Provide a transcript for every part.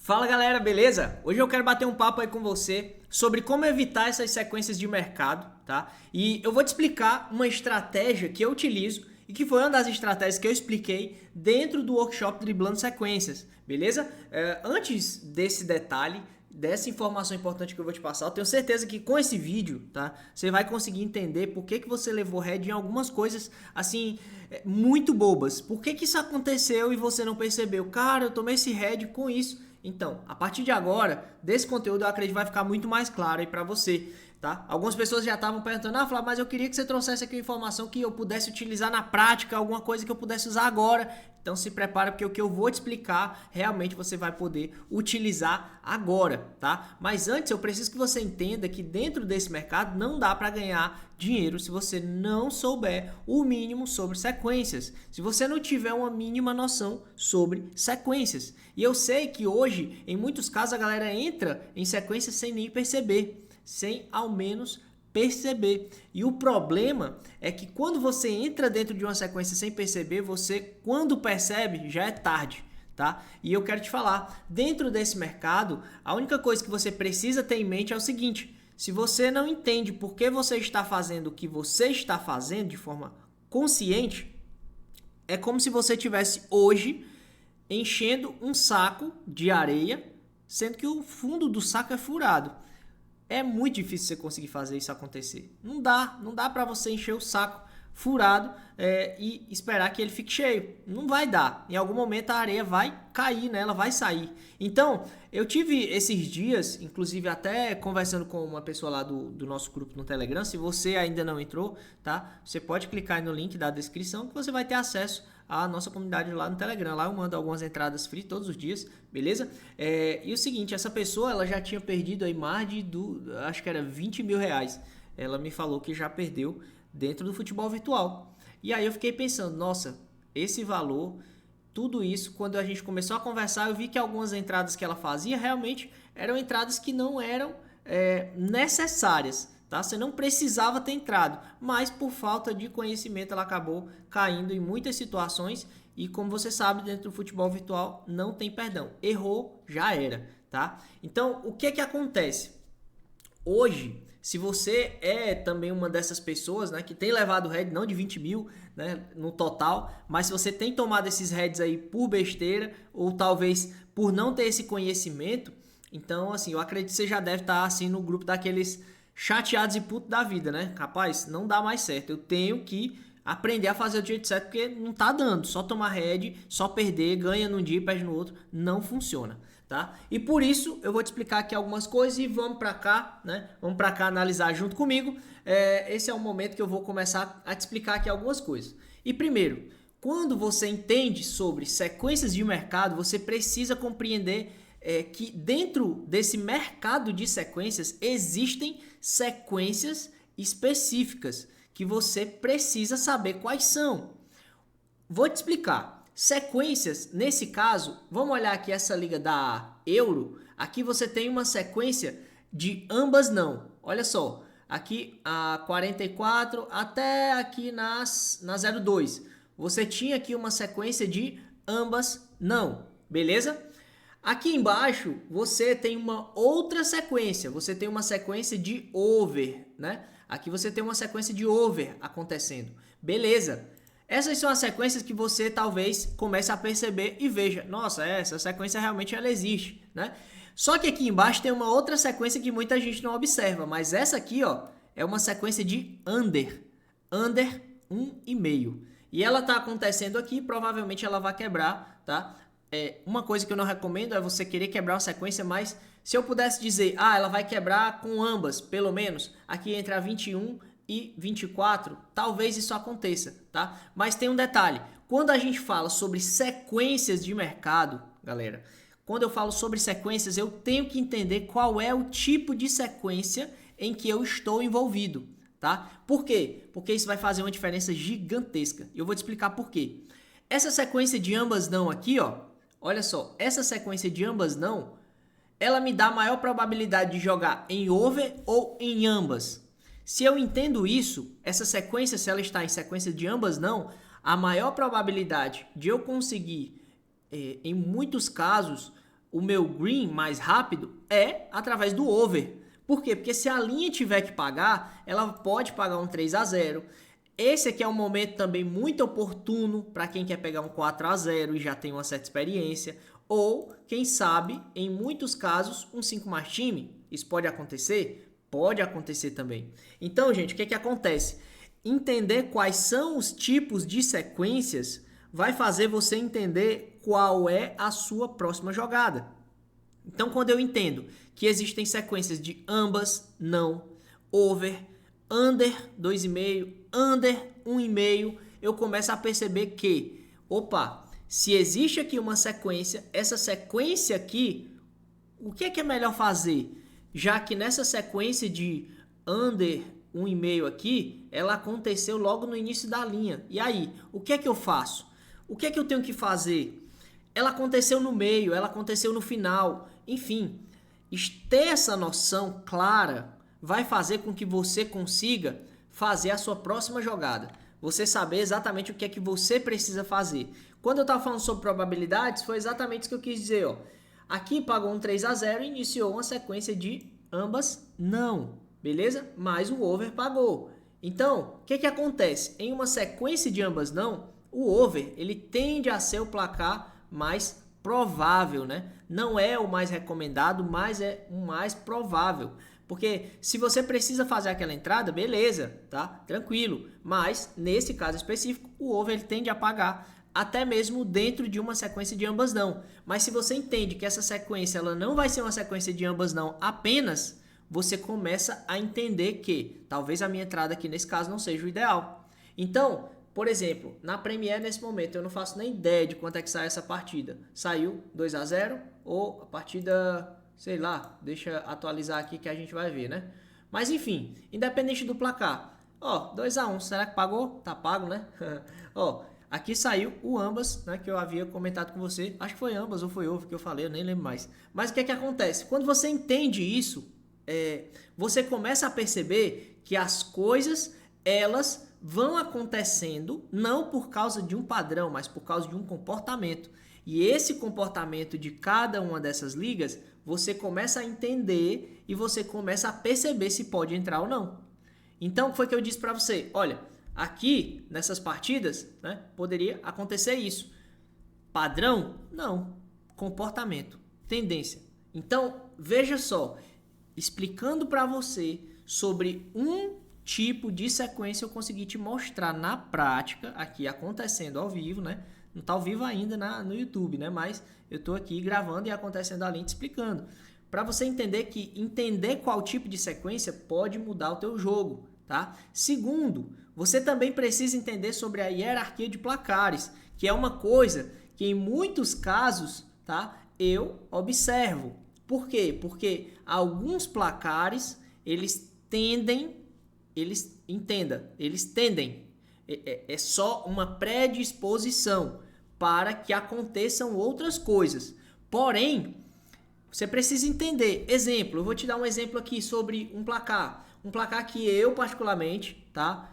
Fala galera, beleza? Hoje eu quero bater um papo aí com você sobre como evitar essas sequências de mercado, tá? E eu vou te explicar uma estratégia que eu utilizo e que foi uma das estratégias que eu expliquei dentro do workshop Driblando Sequências, beleza? Antes desse detalhe, dessa informação importante que eu vou te passar, eu tenho certeza que com esse vídeo, tá? Você vai conseguir entender por que você levou head em algumas coisas, assim, muito bobas. Por que isso aconteceu e você não percebeu? Cara, eu tomei esse head com isso. Então, a partir de agora, desse conteúdo eu acredito que vai ficar muito mais claro aí pra você, tá? Algumas pessoas já estavam perguntando, Flávio, mas eu queria que você trouxesse aqui uma informação que eu pudesse utilizar na prática, alguma coisa que eu pudesse usar agora. Então se prepara porque o que eu vou te explicar, realmente você vai poder utilizar agora, tá? Mas antes eu preciso que você entenda que dentro desse mercado não dá para ganhar dinheiro se você não souber o mínimo sobre sequências, se você não tiver uma mínima noção sobre sequências. E eu sei que hoje, em muitos casos, a galera entra em sequências sem nem perceber, sem ao menos perceber. E o problema é que quando você entra dentro de uma sequência sem perceber, você, quando percebe, já é tarde, tá? E eu quero te falar, dentro desse mercado, a única coisa que você precisa ter em mente é o seguinte: se você não entende por que você está fazendo o que você está fazendo de forma consciente, é como se você tivesse hoje enchendo um saco de areia, sendo que o fundo do saco é furado. É muito difícil você conseguir fazer isso acontecer. Não dá para você encher o saco furado e esperar que ele fique cheio. Não vai dar. Em algum momento a areia vai cair, né? Ela vai sair. Então, eu tive esses dias, inclusive até conversando com uma pessoa lá do nosso grupo no Telegram. Se você ainda não entrou, tá? Você pode clicar aí no link da descrição que você vai ter acesso à nossa comunidade lá no Telegram. Lá eu mando algumas entradas free todos os dias, beleza? E o seguinte, essa pessoa ela já tinha perdido aí mais de, acho que era 20 mil reais. Ela me falou que já perdeu dentro do futebol virtual. E aí eu fiquei pensando, nossa, esse valor, tudo isso, quando a gente começou a conversar, eu vi que algumas entradas que ela fazia realmente eram entradas que não eram necessárias. Tá? Você não precisava ter entrado, mas por falta de conhecimento ela acabou caindo em muitas situações e como você sabe, dentro do futebol virtual não tem perdão. Errou, já era, tá? Então, o que acontece? Hoje, se você é também uma dessas pessoas, né, que tem levado head, não de 20 mil, né, no total, mas se você tem tomado esses heads aí por besteira ou talvez por não ter esse conhecimento, então, assim, eu acredito que você já deve estar assim no grupo daqueles chateados e putos da vida, né? Rapaz, não dá mais certo. Eu tenho que aprender a fazer do jeito certo porque não tá dando. Só tomar head, só perder, ganha num dia e perde no outro, não funciona, tá? E por isso eu vou te explicar aqui algumas coisas e vamos pra cá, né? Vamos pra cá analisar junto comigo. Esse é o momento que eu vou começar a te explicar aqui algumas coisas. E primeiro, quando você entende sobre sequências de mercado, você precisa compreender que dentro desse mercado de sequências existem sequências específicas que você precisa saber quais são. Vou te explicar. Sequências, nesse caso, vamos olhar aqui essa liga da Euro. Aqui você tem uma sequência de ambas não. Olha só, aqui a 44 até aqui na 02. Você tinha aqui uma sequência de ambas não, beleza? Aqui embaixo você tem uma outra sequência, você tem uma sequência de over, né? Aqui você tem uma sequência de over acontecendo, beleza? Essas são as sequências que você talvez comece a perceber e veja, nossa, essa sequência realmente ela existe, né? Só que aqui embaixo tem uma outra sequência que muita gente não observa, mas essa aqui, ó, é uma sequência de under 1,5. E ela tá acontecendo aqui, provavelmente ela vai quebrar, tá? Uma coisa que eu não recomendo é você querer quebrar uma sequência, mas se eu pudesse dizer, ela vai quebrar com ambas, pelo menos, aqui entre a 21 e 24, talvez isso aconteça, tá? Mas tem um detalhe, quando a gente fala sobre sequências de mercado, galera, quando eu falo sobre sequências, eu tenho que entender qual é o tipo de sequência em que eu estou envolvido, tá? Por quê? Porque isso vai fazer uma diferença gigantesca. E eu vou te explicar por quê. Essa sequência de ambas não aqui, ó, olha só, essa sequência de ambas não, ela me dá a maior probabilidade de jogar em over ou em ambas. Se eu entendo isso, essa sequência, se ela está em sequência de ambas não, a maior probabilidade de eu conseguir, em muitos casos, o meu green mais rápido é através do over. Por quê? Porque se a linha tiver que pagar, ela pode pagar um 3-0. Esse aqui é um momento também muito oportuno para quem quer pegar um 4-0 e já tem uma certa experiência. Ou, quem sabe, em muitos casos, um 5 mais time. Isso pode acontecer? Pode acontecer também. Então, gente, o que acontece? Entender quais são os tipos de sequências vai fazer você entender qual é a sua próxima jogada. Então, quando eu entendo que existem sequências de ambas, não, over, under 2,5, under 1,5, eu começo a perceber que, opa, se existe aqui uma sequência, essa sequência aqui, o que é melhor fazer? Já que nessa sequência de under 1,5 aqui, ela aconteceu logo no início da linha. E aí, o que é que eu faço? O que é que eu tenho que fazer? Ela aconteceu no meio, ela aconteceu no final. Enfim, ter essa noção clara vai fazer com que você consiga fazer a sua próxima jogada. Você saber exatamente o que é que você precisa fazer. Quando eu estava falando sobre probabilidades, foi exatamente isso que eu quis dizer. Ó. Aqui pagou um 3-0 e iniciou uma sequência de ambas não. Beleza? Mas o over pagou. Então, o que acontece? Em uma sequência de ambas não, o over ele tende a ser o placar mais provável, né? Não é o mais recomendado, mas é o mais provável. Porque se você precisa fazer aquela entrada, beleza, tá? Tranquilo. Mas, nesse caso específico, o over ele tende a pagar até mesmo dentro de uma sequência de ambas não. Mas se você entende que essa sequência ela não vai ser uma sequência de ambas não apenas, você começa a entender que talvez a minha entrada aqui nesse caso não seja o ideal. Então, por exemplo, na Premier nesse momento eu não faço nem ideia de quanto é que sai essa partida. Saiu 2-0 ou a partida, sei lá, deixa atualizar aqui que a gente vai ver, né? Mas enfim, independente do placar. Ó, 2-1, será que pagou? Tá pago, né? Ó, aqui saiu o ambas, né, que eu havia comentado com você. Acho que foi ambas ou foi over que eu falei, eu nem lembro mais. Mas o que acontece? Quando você entende isso, você começa a perceber que as coisas, elas vão acontecendo não por causa de um padrão, mas por causa de um comportamento. E esse comportamento de cada uma dessas ligas, você começa a entender e você começa a perceber se pode entrar ou não. Então, foi que eu disse para você, olha, aqui nessas partidas, né, poderia acontecer isso. Padrão? Não. Comportamento, tendência. Então, veja só, explicando para você sobre um tipo de sequência, eu consegui te mostrar na prática, aqui acontecendo ao vivo, né? Não está ao vivo ainda no YouTube, né? Mas eu estou aqui gravando e acontecendo ali te explicando. Para você entender que entender qual tipo de sequência pode mudar o teu jogo, tá? Segundo, você também precisa entender sobre a hierarquia de placares, que é uma coisa que em muitos casos, tá? Eu observo. Por quê? Porque alguns placares, eles tendem, é só uma predisposição para que aconteçam outras coisas. Porém, você precisa entender. Exemplo, eu vou te dar um exemplo aqui sobre um placar. Um placar que eu, particularmente, tá?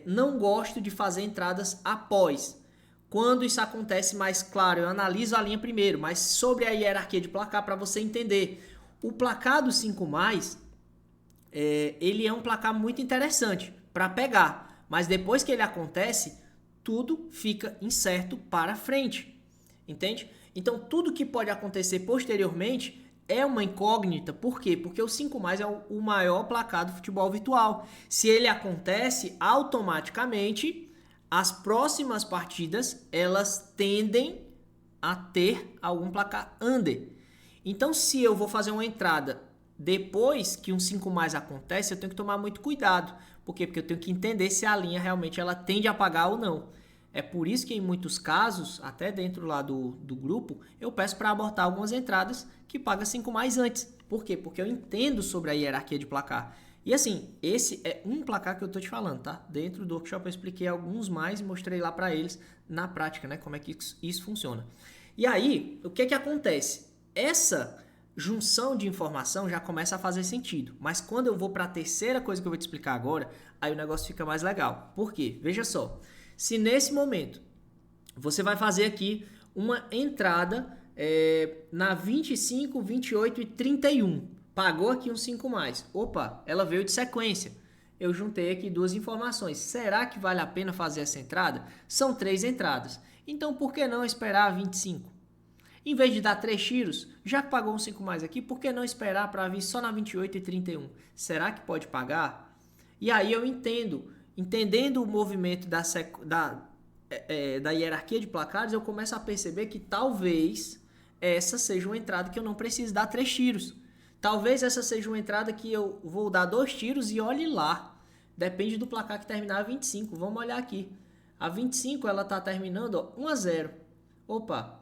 Não gosto de fazer entradas após. Quando isso acontece, mais claro, eu analiso a linha primeiro, mas sobre a hierarquia de placar para você entender. O placar do 5+, ele é um placar muito interessante para pegar, mas depois que ele acontece, tudo fica incerto para frente, entende? Então, tudo que pode acontecer posteriormente é uma incógnita. Por quê? Porque o 5+ é o maior placar do futebol virtual. Se ele acontece, automaticamente as próximas partidas, elas tendem a ter algum placar under. Então, se eu vou fazer uma entrada depois que um 5+ acontece, eu tenho que tomar muito cuidado. Por quê? Porque eu tenho que entender se a linha realmente ela tende a pagar ou não. É por isso que em muitos casos, até dentro lá do grupo, eu peço para abortar algumas entradas que paga 5+ antes. Por quê? Porque eu entendo sobre a hierarquia de placar. E assim, esse é um placar que eu tô te falando, tá? Dentro do workshop eu expliquei alguns mais e mostrei lá para eles na prática, né? Como é que isso funciona. E aí, o que acontece? Essa junção de informação já começa a fazer sentido. Mas quando eu vou para a terceira coisa que eu vou te explicar agora, aí o negócio fica mais legal. Por quê? Veja só. Se nesse momento você vai fazer aqui uma entrada na 25, 28 e 31. Pagou aqui um 5 mais. Opa, ela veio de sequência. Eu juntei aqui duas informações. Será que vale a pena fazer essa entrada? São 3 entradas. Então, por que não esperar a 25? Em vez de dar 3 tiros, já que pagou um 5 mais aqui, por que não esperar para vir só na 28 e 31? Será que pode pagar? E aí eu entendendo o movimento da hierarquia de placares, eu começo a perceber que talvez essa seja uma entrada que eu não preciso dar 3 tiros. Talvez essa seja uma entrada que eu vou dar 2 tiros e olhe lá. Depende do placar que terminar a 25. Vamos olhar aqui. A 25 ela está terminando 1 a 0. Opa,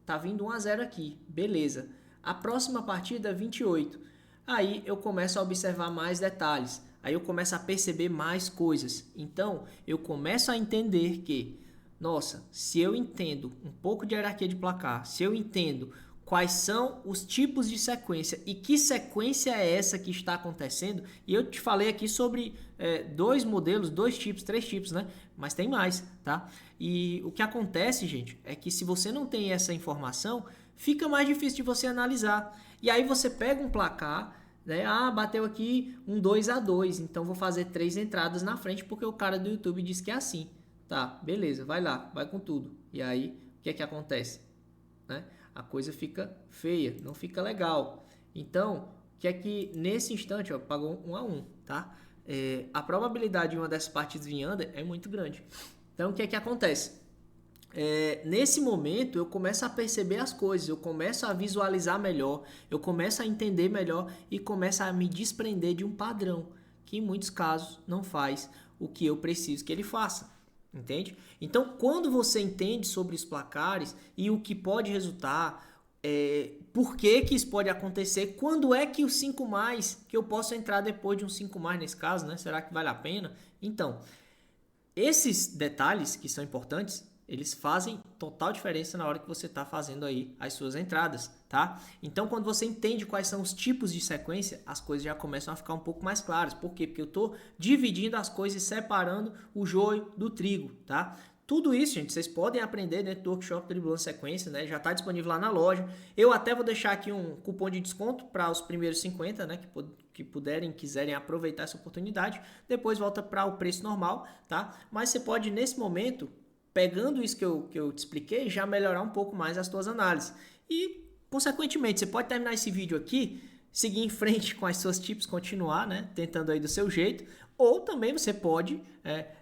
tá vindo 1 a 0 aqui. Beleza. A próxima partida é 28. Aí eu começo a observar mais detalhes. Aí eu começo a perceber mais coisas. Então, eu começo a entender que, nossa, se eu entendo um pouco de hierarquia de placar, se eu entendo quais são os tipos de sequência e que sequência é essa que está acontecendo, e eu te falei aqui sobre 2 modelos, 2 tipos, 3 tipos, né? Mas tem mais, tá? E o que acontece, gente, é que se você não tem essa informação, fica mais difícil de você analisar. E aí você pega um placar, né? Ah, bateu aqui um 2 a 2, então vou fazer 3 entradas na frente porque o cara do YouTube disse que é assim. Tá, beleza, vai lá, vai com tudo. E aí, o que é que acontece? Né? A coisa fica feia, não fica legal. Então, o que é que nesse instante, ó, pagou 1 a 1, tá? A probabilidade de uma dessas partidas vir under é muito grande. Então, o que é que acontece? Nesse momento, eu começo a perceber as coisas, eu começo a visualizar melhor, eu começo a entender melhor e começo a me desprender de um padrão que, em muitos casos, não faz o que eu preciso que ele faça. Entende? Então, quando você entende sobre os placares e o que pode resultar, por que que isso pode acontecer, quando é que o 5 mais, que eu posso entrar depois de um 5 mais nesse caso, né? Será que vale a pena? Então, esses detalhes que são importantes, eles fazem total diferença na hora que você está fazendo aí as suas entradas, tá? Então, quando você entende quais são os tipos de sequência, as coisas já começam a ficar um pouco mais claras. Por quê? Porque eu estou dividindo as coisas e separando o joio do trigo, tá? Tudo isso, gente, vocês podem aprender dentro do workshop Driblando Sequência, né? Já está disponível lá na loja. Eu até vou deixar aqui um cupom de desconto para os primeiros 50, né? Que puderem, quiserem aproveitar essa oportunidade. Depois volta para o preço normal, tá? Mas você pode, nesse momento, pegando isso que eu te expliquei, já melhorar um pouco mais as tuas análises. E, consequentemente, você pode terminar esse vídeo aqui, seguir em frente com as suas tips, continuar, né, tentando aí do seu jeito, ou também você pode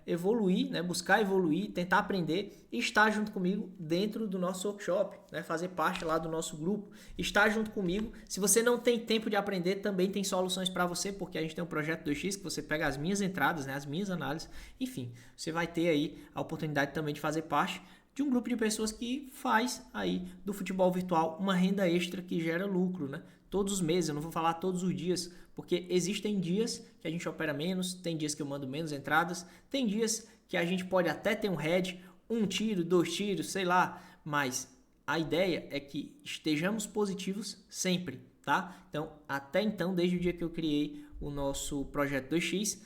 evoluir, né, buscar evoluir, tentar aprender e estar junto comigo dentro do nosso workshop, né, fazer parte lá do nosso grupo, estar junto comigo. Se você não tem tempo de aprender, também tem soluções para você, porque a gente tem um projeto 2x que você pega as minhas entradas, né, as minhas análises, enfim, você vai ter aí a oportunidade também de fazer parte de um grupo de pessoas que faz aí do futebol virtual uma renda extra que gera lucro, né? Todos os meses, eu não vou falar todos os dias, porque existem dias que a gente opera menos, tem dias que eu mando menos entradas, tem dias que a gente pode até ter um head, 1 tiro, 2 tiros, sei lá, mas a ideia é que estejamos positivos sempre, tá? Então, até então, desde o dia que eu criei o nosso projeto 2x,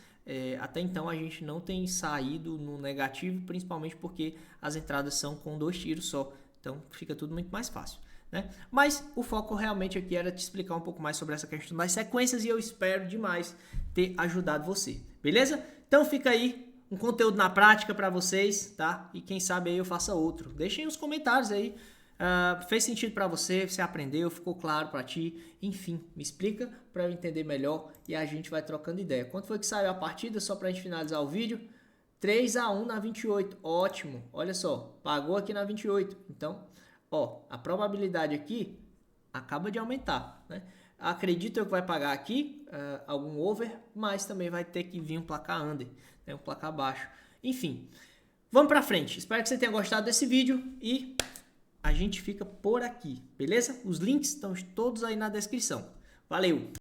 até então a gente não tem saído no negativo, principalmente porque as entradas são com 2 tiros só, então fica tudo muito mais fácil, né? Mas o foco realmente aqui era te explicar um pouco mais sobre essa questão das sequências e eu espero demais ter ajudado você, beleza? Então fica aí um conteúdo na prática para vocês, tá? E quem sabe aí eu faça outro. Deixem os comentários aí. Fez sentido para você, você aprendeu, ficou claro para ti, enfim, me explica para eu entender melhor e a gente vai trocando ideia. Quanto foi que saiu a partida, só para a gente finalizar o vídeo? 3 a 1 na 28, ótimo, olha só, pagou aqui na 28, então, ó, a probabilidade aqui acaba de aumentar, né? Acredito eu que vai pagar aqui algum over, mas também vai ter que vir um placar under, né? Um placar baixo, enfim, vamos para frente, espero que você tenha gostado desse vídeo e a gente fica por aqui, beleza? Os links estão todos aí na descrição. Valeu!